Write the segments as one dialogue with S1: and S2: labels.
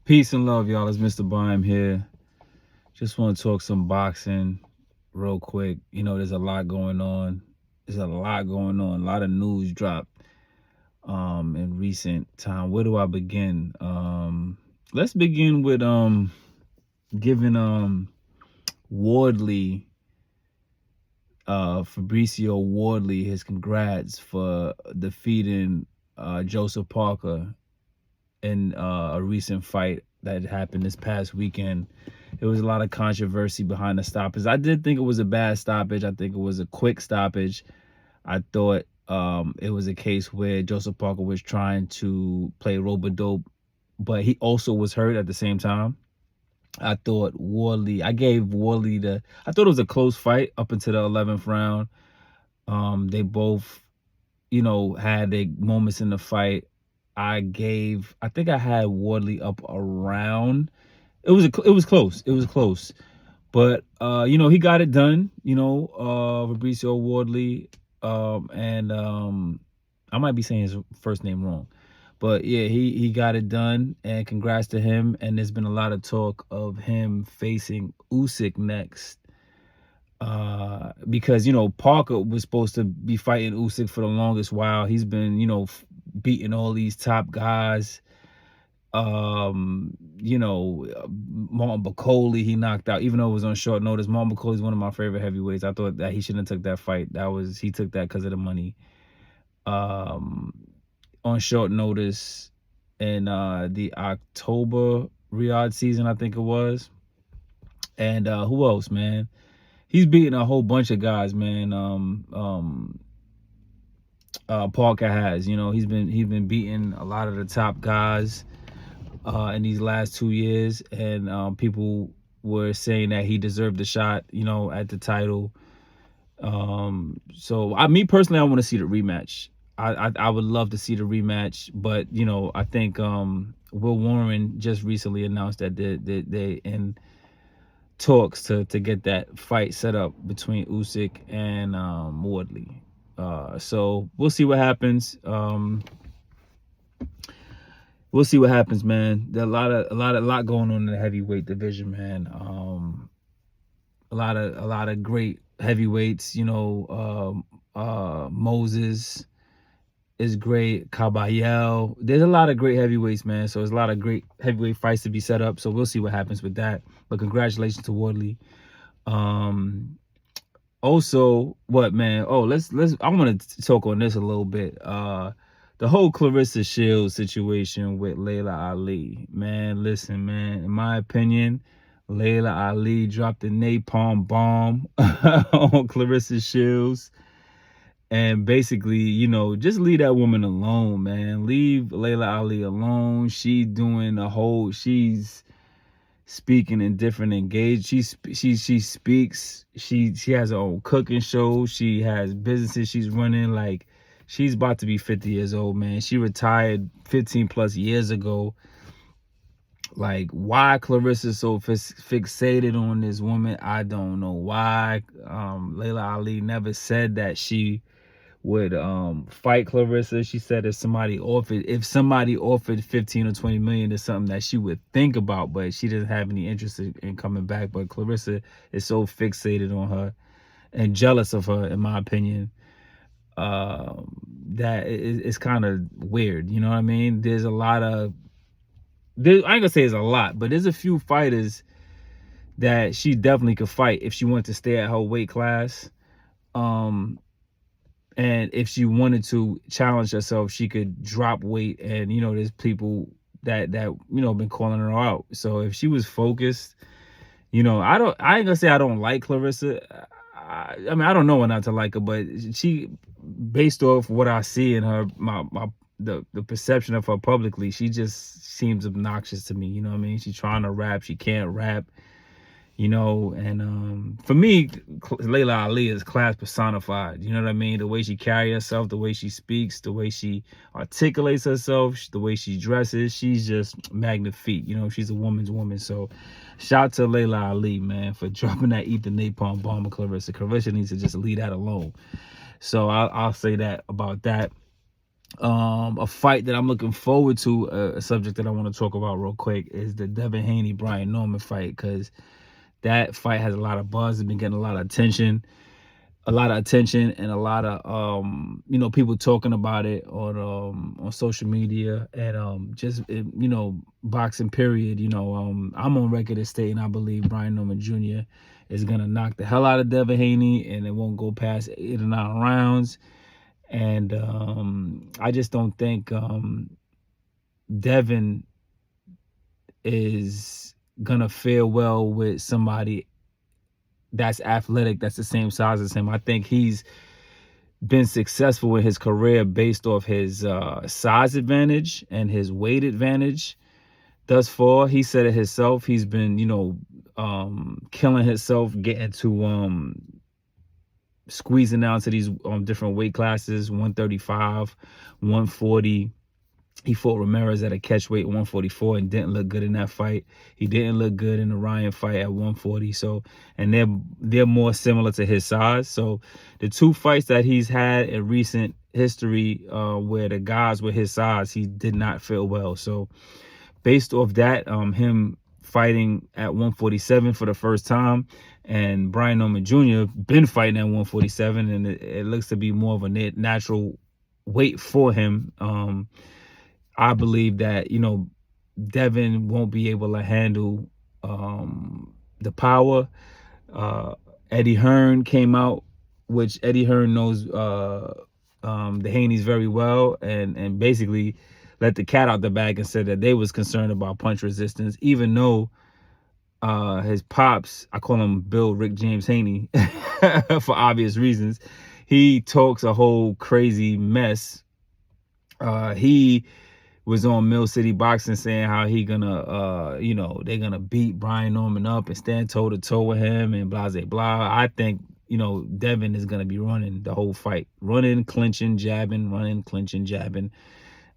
S1: Peace and love, y'all. It's Mr. Bime here. Just want to talk some boxing real quick. There's a lot going on. There's a lot going on. A lot of news dropped in recent time. Where do I begin? Let's begin with giving Wardley, Fabricio Wardley, his congrats for defeating Joseph Parker in a recent fight that happened this past weekend. There was a lot of controversy behind the stoppage. I did think it was a bad stoppage. I think it was a quick stoppage. I thought it was a case where Joseph Parker was trying to play rope-a-dope, but he also was hurt at the same time. I thought I thought it was a close fight up until the 11th round. They both, had their moments in the fight. I think I had Wardley up around. It was close. It was close. But he got it done, Fabricio Wardley. And I might be saying his first name wrong. But yeah, he got it done, and congrats to him. And there's been a lot of talk of him facing Usyk next. Because Parker was supposed to be fighting Usyk for the longest while. He's been beating all these top guys. Martin Bakole he knocked out, even though it was on short notice. Martin Bakole is one of my favorite heavyweights. I thought that he shouldn't have took that fight. He took that because of the money. On short notice in the October Riyadh season, I think it was. And who else, man? He's beating a whole bunch of guys, man. Parker has, he's been beating a lot of the top guys in these last 2 years, and people were saying that he deserved the shot, at the title. So me personally, I want to see the rematch. I would love to see the rematch, but I think Will Warren just recently announced that they in talks to get that fight set up between Usyk and Wardley. So we'll see what happens. We'll see what happens, man. There's a lot going on in the heavyweight division, man. A lot of great heavyweights. Moses is great. Caballero. There's a lot of great heavyweights, man. So there's a lot of great heavyweight fights to be set up. So we'll see what happens with that. But congratulations to Wardley. Also, what, man? Oh, let's. I want to talk on this a little bit. The whole Claressa Shields situation with Laila Ali. Man, listen, man. In my opinion, Laila Ali dropped a napalm bomb on Claressa Shields. And basically, just leave that woman alone, man. Leave Laila Ali alone. She's speaking in different engagements. She speaks. She has her own cooking show. She has businesses she's running. Like, she's about to be 50 years old, man. She retired 15 plus years ago. Like, why Claressa so fixated on this woman, I don't know why. Laila Ali never said that she would fight Claressa. She said if somebody offered 15 or 20 million to something that she would think about, but she doesn't have any interest in coming back. But Claressa is so fixated on her and jealous of her, in my opinion, that it's kind of weird. You know what I mean? There's a lot of, I ain't gonna say there's a lot, but there's a few fighters that she definitely could fight if she wanted to stay at her weight class. And if she wanted to challenge herself, she could drop weight. And, there's people that been calling her out. So if she was focused, I ain't gonna say I don't like Claressa. I mean, I don't know her not to like her, but she, based off what I see in her, the perception of her publicly, she just seems obnoxious to me. You know what I mean? She's trying to rap. She can't rap. And for me, Laila Ali is class personified. You know what I mean? The way she carries herself, the way she speaks, the way she articulates herself, the way she dresses, she's just magnifique. She's a woman's woman. So shout out to Laila Ali, man, for dropping that Eat the Napalm bomb of Claressa. Claressa needs to just leave that alone. So I'll say that about that. A fight that I'm looking forward to, a subject that I want to talk about real quick, is the Devin Haney Brian Norman fight, because that fight has a lot of buzz. It's been getting a lot of attention, and a lot of people talking about it on social media, and boxing period. I'm on record as stating I believe Brian Norman Jr. is gonna knock the hell out of Devin Haney, and it won't go past 8 or 9 rounds. And I just don't think Devin is gonna fare well with somebody that's athletic, that's the same size as him. I think he's been successful in his career based off his size advantage and his weight advantage. Thus far, he said it himself. He's been, killing himself, getting to squeezing down to these different weight classes, 135, 140. He fought Ramirez at a catchweight 144 and didn't look good in that fight. He didn't look good in the Ryan fight at 140. So, and they're more similar to his size. So the two fights that he's had in recent history where the guys were his size, he did not feel well. So based off that, him fighting at 147 for the first time, and Brian Norman Jr. been fighting at 147, and it looks to be more of a natural weight for him. I believe that, Devin won't be able to handle the power. Eddie Hearn came out, which Eddie Hearn knows the Haneys very well, and basically let the cat out the bag and said that they was concerned about punch resistance, even though his pops, I call him Bill Rick James Haney for obvious reasons, he talks a whole crazy mess. He was on Mill City Boxing saying how he gonna they're gonna beat Brian Norman up and stand toe to toe with him and blah blah blah. I think Devin is gonna be running the whole fight, running, clinching, jabbing, running, clinching, jabbing.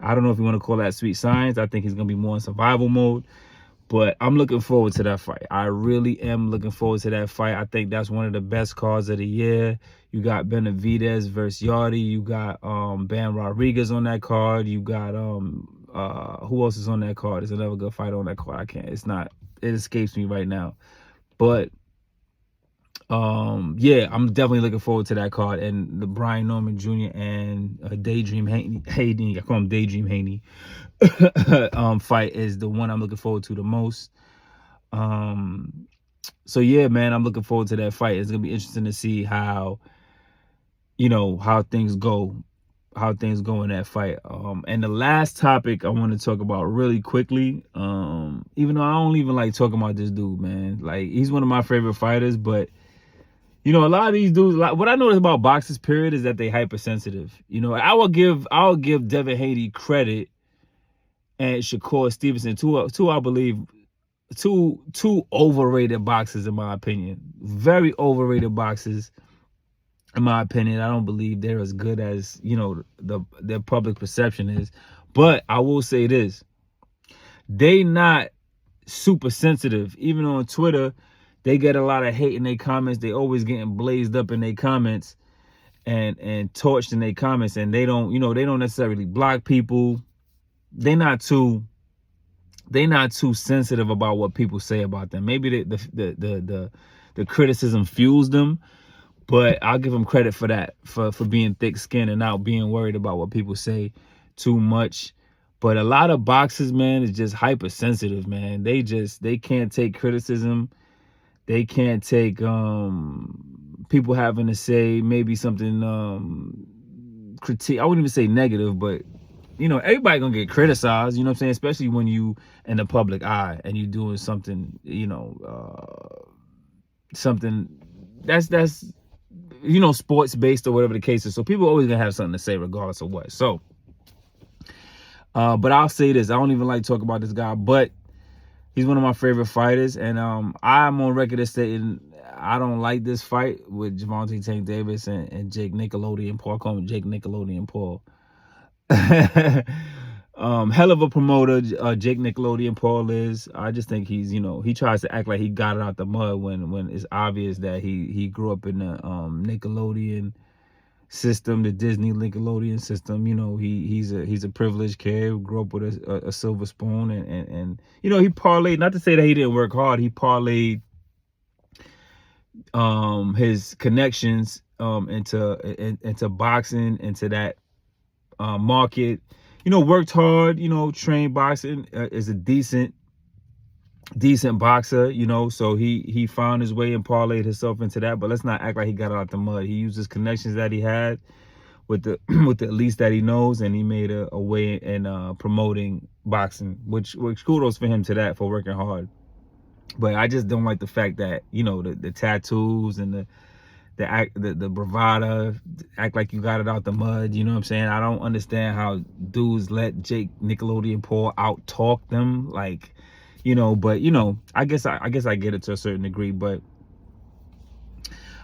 S1: I don't know if you want to call that sweet science. I think he's gonna be more in survival mode. But I'm looking forward to that fight. I really am looking forward to that fight. I think that's one of the best cards of the year. You got Benavidez versus Yarde. You got Bam Rodriguez on that card. You got who else is on that card? There's another good fighter on that card. It escapes me right now. But yeah, I'm definitely looking forward to that card. And the Brian Norman Jr. and Daydream Haney, I call him Daydream Haney, fight is the one I'm looking forward to the most. So yeah, man, I'm looking forward to that fight. It's gonna be interesting to see how things go in that fight. And the last topic I want to talk about really quickly, even though I don't even like talking about this dude, man, like he's one of my favorite fighters, but a lot of these dudes, what I notice about boxers period is that they hypersensitive. I'll give Devin Haney credit and Shakur Stevenson, two I believe, two overrated boxers in my opinion. Very overrated boxers in my opinion. I don't believe they're as good as their public perception is. But I will say this: they not super sensitive. Even on Twitter, they get a lot of hate in their comments. They always getting blazed up in their comments and torched in their comments, and they don't necessarily block people. They're not too sensitive about what people say about them. Maybe the criticism fuels them, but I'll give them credit for that, for being thick-skinned and not being worried about what people say too much. But a lot of boxers, man, is just hypersensitive, man. They can't take criticism. They can't take people having to say maybe something critique. I wouldn't even say negative, but everybody gonna get criticized, you know what I'm saying? Especially when you in the public eye and you doing something, something that's sports based or whatever the case is. So people are always gonna have something to say regardless of what. So, but I'll say this: I don't even like talking about this guy, but he's one of my favorite fighters, and I'm on record as stating I don't like this fight with Gervonta Tank Davis and Jake Nickelodeon Paul. I call him Jake Nickelodeon Paul. Hell of a promoter, Jake Nickelodeon Paul is. I just think he's, he tries to act like he got it out the mud when it's obvious that he grew up in the Nickelodeon system, the Disney Nickelodeon system. You know, he's a privileged kid who grew up with a silver spoon, and you know, he parlayed, not to say that he didn't work hard, he parlayed his connections into boxing, into that market. You know, worked hard, you know, trained boxing, is a decent boxer, you know, so he found his way and parlayed himself into that. But let's not act like he got out the mud. He used his connections that he had with the with the elites that he knows, and he made a way in promoting boxing, which kudos for him to that, for working hard. But I just don't like the fact that, you know, the tattoos and the bravado, act like you got it out the mud. You know what I'm saying? I don't understand how dudes let Jake Nickelodeon Paul out talk them, like, you know. But you know, I guess I get it to a certain degree, but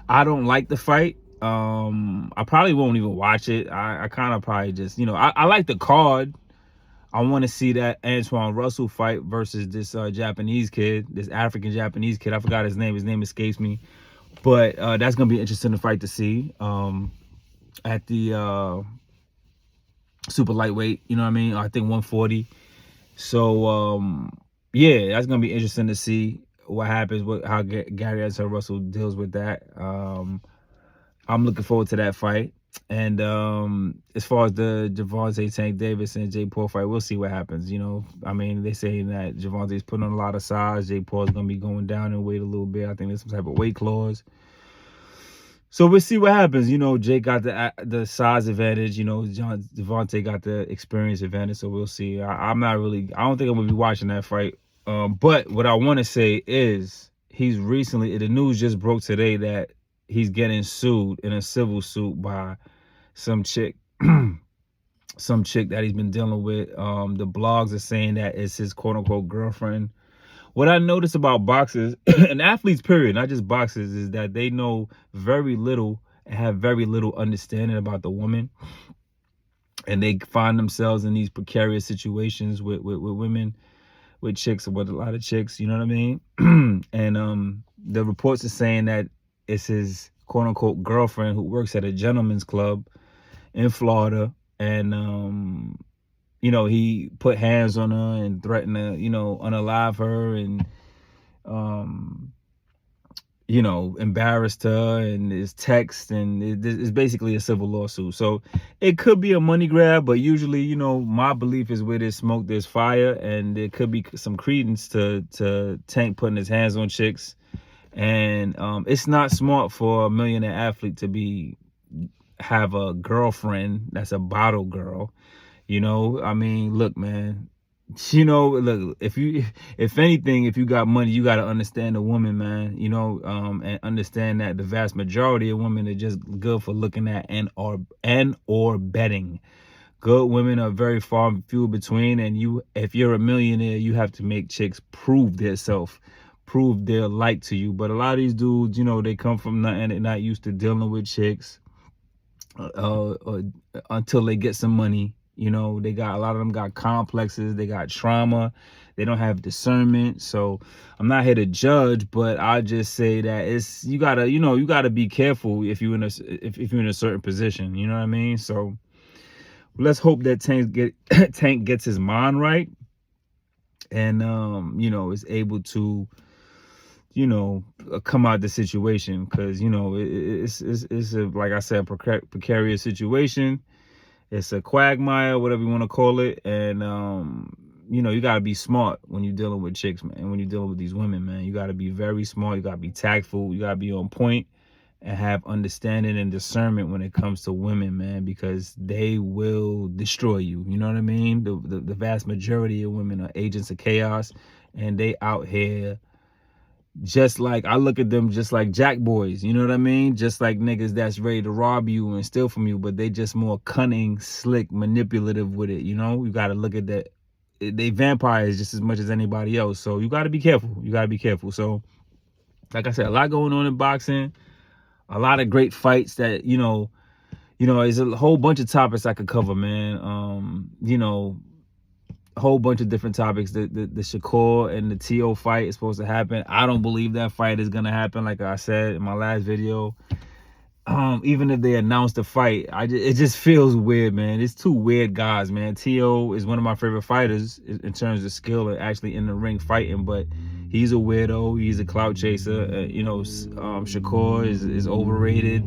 S1: I don't like the fight. I probably won't even watch it. I kind of probably just, you know, I like the card. I want to see that Antoine Russell fight versus this Japanese kid, this African Japanese kid. I forgot his name. His name escapes me. But that's going to be an interesting fight to see at the super lightweight. You know what I mean? I think 140. So, yeah, that's going to be interesting to see what happens, how Gary Antoine Russell deals with that. I'm looking forward to that fight. And as far as the Gervonta Tank Davis and Jake Paul fight, we'll see what happens. You know, I mean, they say that Gervonta's putting on a lot of size. Jake Paul's going to be going down in weight a little bit. I think there's some type of weight clause. So we'll see what happens. You know, Jake got the size advantage. You know, Gervonta got the experience advantage. So we'll see. I don't think I'm going to be watching that fight. But what I want to say is the news just broke today that he's getting sued in a civil suit by some chick that he's been dealing with. The blogs are saying that it's his quote unquote girlfriend. What I notice about boxers and athletes, period, not just boxers, is that they know very little and have very little understanding about the woman. And they find themselves in these precarious situations with women, with chicks, with a lot of chicks, you know what I mean? And the reports are saying that it's his quote unquote girlfriend who works at a gentleman's club in Florida. And you know, he put hands on her and threatened to, you know, unalive her, and you know, embarrassed her, and his text, and it's basically a civil lawsuit. So it could be a money grab, but usually, you know, my belief is where there's smoke, there's fire, and there could be some credence to Tank putting his hands on chicks. And it's not smart for a millionaire athlete to have a girlfriend that's a bottle girl. You know, I mean, look, man, you know, look, if anything, if you got money, you got to understand a woman, man, you know, and understand that the vast majority of women are just good for looking at and or betting. Good women are very far and few between. And if you're a millionaire, you have to make chicks prove themselves, prove their like to you. But a lot of these dudes, you know, they come from nothing. They're not used to dealing with chicks until they get some money. You know, a lot of them got complexes, they got trauma, they don't have discernment. So I'm not here to judge, but I just say that you gotta be careful if you're in a certain position. You know what I mean? So let's hope that Tank gets his mind right, and you know, is able to, you know, come out of the situation, because you know it's like I said, precarious situation. It's a quagmire, whatever you want to call it. And you know, you got to be smart when you're dealing with chicks, man. And when you're dealing with these women, man, you got to be very smart. You got to be tactful. You got to be on point and have understanding and discernment when it comes to women, man, because they will destroy you. You know what I mean? The vast majority of women are agents of chaos, and they out here just like, I look at them just like jack boys, you know what I mean? Just like niggas that's ready to rob you and steal from you, but they just more cunning, slick, manipulative with it, you know? You got to look at that. They vampires just as much as anybody else. So you got to be careful. You got to be careful. So like I said, a lot going on in boxing, a lot of great fights that, you know, there's a whole bunch of topics I could cover, man. You know, a whole bunch of different topics. The Shakur and the T.O. fight is supposed to happen. I don't believe that fight is going to happen, like I said in my last video. even if they announce the fight, it just feels weird, man. It's two weird guys, man. T.O. is one of my favorite fighters in terms of skill and actually in the ring fighting, but he's a weirdo. He's a clout chaser. Shakur is overrated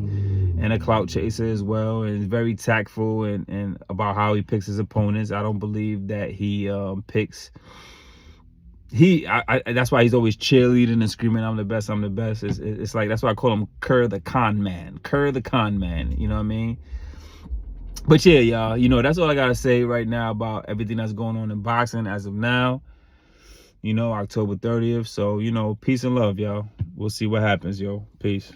S1: and a clout chaser as well, and very tactful and about how he picks his opponents. I don't believe that he picks. That's why he's always cheerleading and screaming, I'm the best, I'm the best. It's like, that's why I call him Kerr the con man. Kerr the con man, you know what I mean? But yeah, y'all, that's all I gotta say right now about everything that's going on in boxing as of now. October 30th. So, peace and love, y'all. We'll see what happens, yo. Peace.